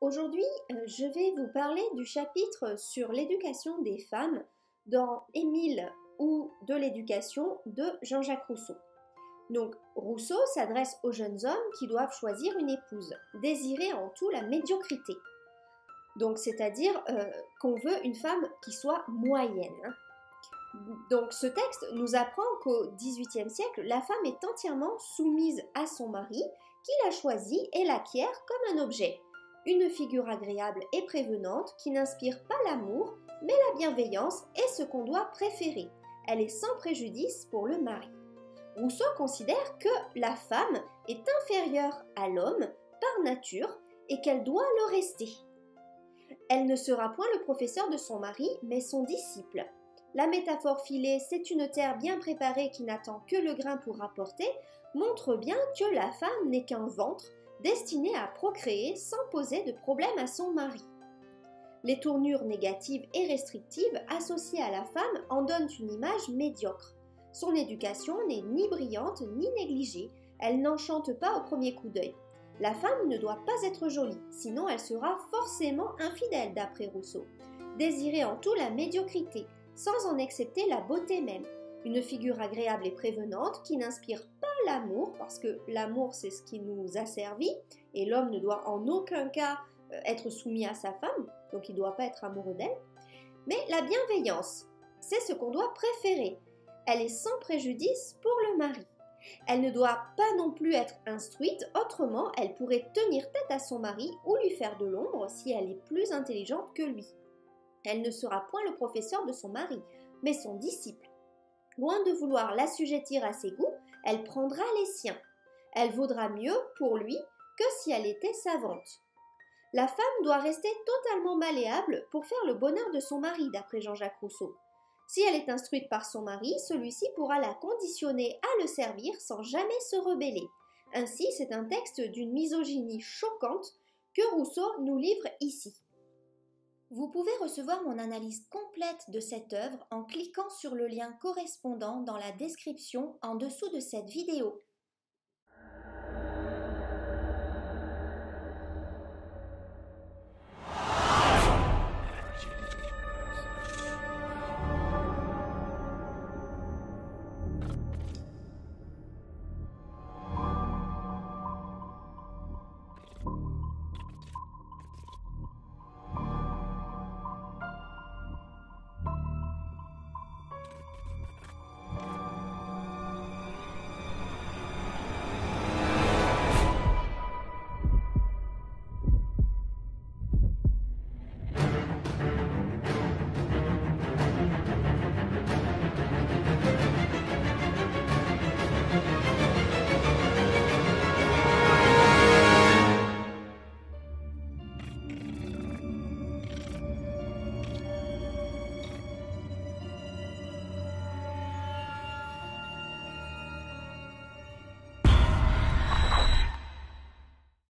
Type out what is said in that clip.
Aujourd'hui, je vais vous parler du chapitre sur l'éducation des femmes dans Émile ou de l'éducation de Jean-Jacques Rousseau. Donc, Rousseau s'adresse aux jeunes hommes qui doivent choisir une épouse, désirer en tout la médiocrité. Donc, c'est-à-dire qu'on veut une femme qui soit moyenne. Donc, ce texte nous apprend qu'au XVIIIe siècle, la femme est entièrement soumise à son mari, qui la choisit et l'acquiert comme un objet. Une figure agréable et prévenante qui n'inspire pas l'amour, mais la bienveillance est ce qu'on doit préférer. Elle est sans préjudice pour le mari. Rousseau considère que la femme est inférieure à l'homme par nature et qu'elle doit le rester. Elle ne sera point le professeur de son mari, mais son disciple. La métaphore filée, c'est une terre bien préparée qui n'attend que le grain pour rapporter, montre bien que la femme n'est qu'un ventre destiné à procréer sans poser de problème à son mari. Les tournures négatives et restrictives associées à la femme en donnent une image médiocre. Son éducation n'est ni brillante ni négligée, elle n'enchante pas au premier coup d'œil. La femme ne doit pas être jolie, sinon elle sera forcément infidèle d'après Rousseau. Désirer en tout la médiocrité, sans en accepter la beauté même. Une figure agréable et prévenante qui n'inspire pas l'amour, parce que l'amour c'est ce qui nous a servi, et l'homme ne doit en aucun cas être soumis à sa femme, donc il ne doit pas être amoureux d'elle. Mais la bienveillance, c'est ce qu'on doit préférer. Elle est sans préjudice pour le mari. Elle ne doit pas non plus être instruite, autrement elle pourrait tenir tête à son mari ou lui faire de l'ombre si elle est plus intelligente que lui. Elle ne sera point le professeur de son mari, mais son disciple. Loin de vouloir l'assujettir à ses goûts, elle prendra les siens. Elle vaudra mieux pour lui que si elle était savante. La femme doit rester totalement malléable pour faire le bonheur de son mari, d'après Jean-Jacques Rousseau. Si elle est instruite par son mari, celui-ci pourra la conditionner à le servir sans jamais se rebeller. Ainsi, c'est un texte d'une misogynie choquante que Rousseau nous livre ici. Vous pouvez recevoir mon analyse complète de cette œuvre en cliquant sur le lien correspondant dans la description en dessous de cette vidéo.